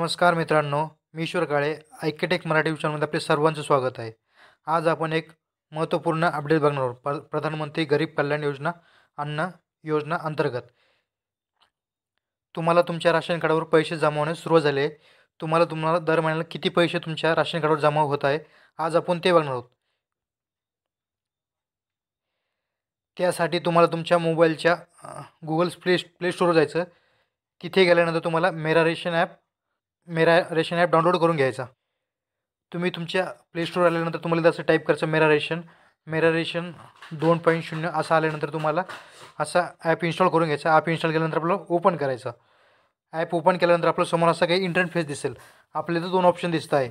नमस्कार मित्रांनो, मी ईश्वर काळे ऐकेटेक मराठी चॅनलमध्ये आपले सर्वांचं स्वागत आहे। आज आपण एक महत्त्वपूर्ण अपडेट बघणार आहोत। प्रधानमंत्री गरीब कल्याण योजना अन्न योजना अंतर्गत तुम्हाला तुमच्या राशन कार्डावर पैसे जमा होण्यास सुरुवात झाली आहे। तुम्हाला दर महिन्याला किती पैसे तुमच्या राशन कार्डावर जमा होत आहे, आज आपण ते बघणार आहोत। त्यासाठी तुम्हाला तुमच्या मोबाईलच्या गुगल प्ले स्टोअरवर जायचं। तिथे गेल्यानंतर तुम्हाला मेरा रेशन ॲप डाउनलोड करून घ्यायचा। तुम्ही तुमच्या प्ले स्टोअर आल्यानंतर तुम्हाला असं टाईप करायचं मेरा रेशन 2.0 असं आल्यानंतर तुम्हाला असा ॲप इन्स्टॉल करून घ्यायचा। ॲप इन्स्टॉल केल्यानंतर आपलं ओपन करायचं। ॲप ओपन केल्यानंतर आपल्या समोर असा काही इंटरफेस दिसेल। आपल्याला 2 ऑप्शन दिसत आहे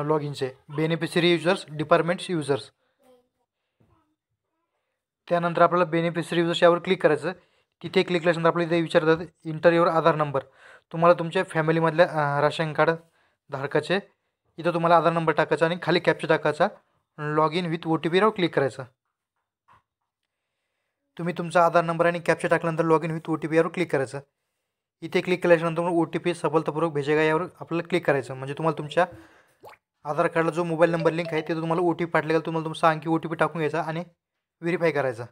लॉग इनचे, बेनिफिशरी युजर्स, डिपार्टमेंट्स युजर्स। त्यानंतर आपल्याला बेनिफिशरी युजर्स यावर क्लिक करायचं। तिथे क्लिक केल्यानंतर आपल्याला इथे विचारतात इंटर युअर आधार नंबर। तुम्हाला तुमच्या फॅमिलीमधल्या राशन कार्ड धारकाचे इथं तुम्हाला आधार नंबर टाकायचा आणि खाली कॅप्चा टाकायचा। लॉग इन विथ OTPवर क्लिक करायचं। तुम्ही तुमचा आधार नंबर आणि कॅप्चा टाकल्यानंतर लॉग इन विथ OTPवर क्लिक करायचं। इथे क्लिक केल्यानंतर OTP सफलतापूर्वक भेजेगा यावर आपल्याला क्लिक करायचं। म्हणजे तुम्हाला तुमच्या आधार कार्डला जो मोबाईल नंबर लिंक आहे तिथे तुम्हाला OTP पाठवला, तुम्हाला तुमचा अंकी OTP टाकून घ्यायचा आणि व्हेरीफाय करायचा।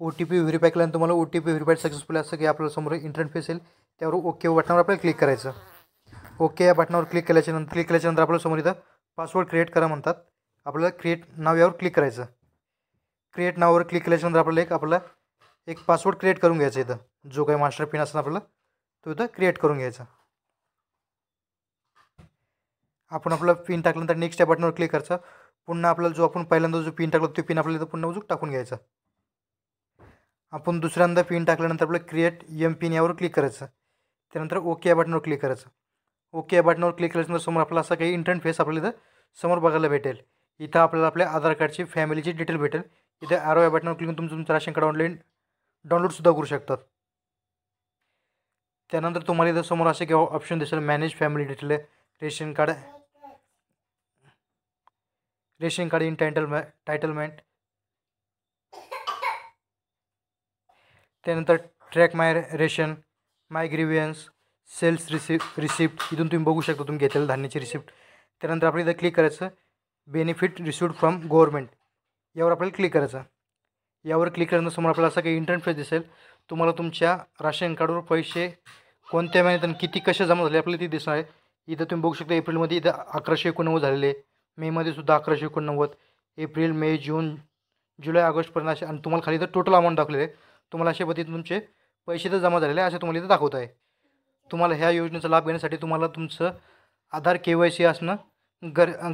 OTP व्हेरीफाय केल्यानंतर तुम्हाला OTP व्हेरीफाईड सक्सेसफुल असं की आपल्या समोर इंटरफेस येईल। त्यावर ओके बटनावर आपल्याला क्लिक करायचं। ओके या बटनावर क्लिक केल्याच्यानंतर आपल्या समोर इथं पासवर्ड क्रिएट करा म्हणतात। आपल्याला क्रिएट नाव यावर क्लिक करायचं। क्रिएट नावावर क्लिक केल्याच्यानंतर आपल्याला एक पासवर्ड क्रिएट करून घ्यायचा। इथं जो काही मास्टर पिन असेल आपल्याला तो इथं क्रिएट करून घ्यायचा। आपण आपला पिन टाकल्यानंतर नेक्स्ट या बटनावर क्लिक करायचं। पुन्हा आपल्याला जो आपण पहिल्यांदा जो पिन टाकला तो पिन आपल्याला इथं पुन्हा उजूक टाकून घ्यायचा। आपण दुसऱ्यांदा पिन टाकल्यानंतर आपल्याला क्रिएट एम पिन यावर क्लिक करायचं। त्यानंतर ओके या बटनावर क्लिक करायचं। ओके या बटनावर क्लिक केल्यानंतर समोर आपल्याला असा काही इंटरफेस आपल्याला इथं समोर बघायला भेटेल। इथं आपल्याला आपल्या आधार कार्डची फॅमिलीची डिटेल भेटेल। इथे ॲरो या बटनावर क्लिक करून तुमचं राशन कार्ड ऑनलाईन डाउनलोडसुद्धा करू शकतात। त्यानंतर तुम्हाला इथं समोर असे काही ऑप्शन दिसेल, manage family detail, ration card entitlement, त्यानंतर track my ration, my grievance, sales receipt इथून तुम्ही बघू शकता तुम्ही घेतलेल्या धान्याची रिसिप्ट। त्यानंतर आपल्याला इथं क्लिक करायचं बेनिफिट रिसिव्ड फ्रॉम गव्हर्नमेंट यावर आपल्याला क्लिक करायचं। यावर क्लिक केल्यानंतर समोर आपल्याला असा काही इंटरफेस दिसेल। तुम्हाला तुमच्या राशन कार्डवर पैसे कोणत्या महिन्यात आणि किती कसे जमा झाले आपल्याला ते दिसणार आहे। इथं तुम्ही बघू शकता एप्रिलमध्ये इथं 1189 झालेले, मेमध्ये सुद्धा 1189, एप्रिल, मे, जून, जुलै, ऑगस्टपर्यंत असे, आणि तुम्हाला खाली इथं टोटल अमाऊंट दाखवलेले आहे। तुम्हाला अशा पद्धतीने तुमचे पैसे तर जमा झालेले आहे असे तुम्हाला इथं दाखवत आहे। तुम्हाला ह्या योजनेचा लाभ घेण्यासाठी तुम्हाला तुमचं आधार KYC असणं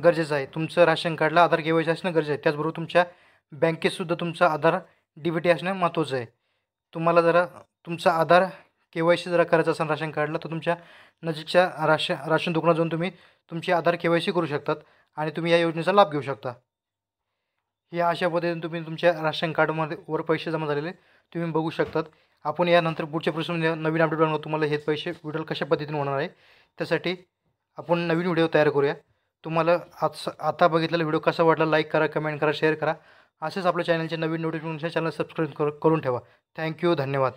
गरजेचं आहे। तुमचं राशन कार्डला आधार KYC असणं गरजेचं आहे। त्याचबरोबर तुमच्या बँकेतसुद्धा तुमचा आधार DBT असणं महत्त्वाचं आहे। तुम्हाला जरा तुमचा आधार KYC जरा करायचं असेल राशन कार्डला तर तुमच्या नजीकच्या राशन दुकानात जाऊन तुम्ही तुमची आधार KYC करू शकतात आणि तुम्ही या योजनेचा लाभ घेऊ शकता। या अशा पद्धतीने तुम्ही तुमच्या राशन कार्डमध्ये वर पैसे जमा झालेले तुम्ही बघू शकतात। आपण यानंतर पुढच्या प्रश्न नवीन अपडेट बनवून तुम्हाला हे पैसे विड्रॉल कशा पद्धतीने होणार आहे त्यासाठी आपण नवीन व्हिडिओ तयार करूया। तुम्हाला आता बघितलेला व्हिडिओ कसा वाटला लाईक करा, कमेंट करा, शेअर करा। असेच आपल्या चॅनलचे नवीन नोटिफिकेशन चॅनल सबस्क्राईब करून ठेवा। थँक्यू, धन्यवाद।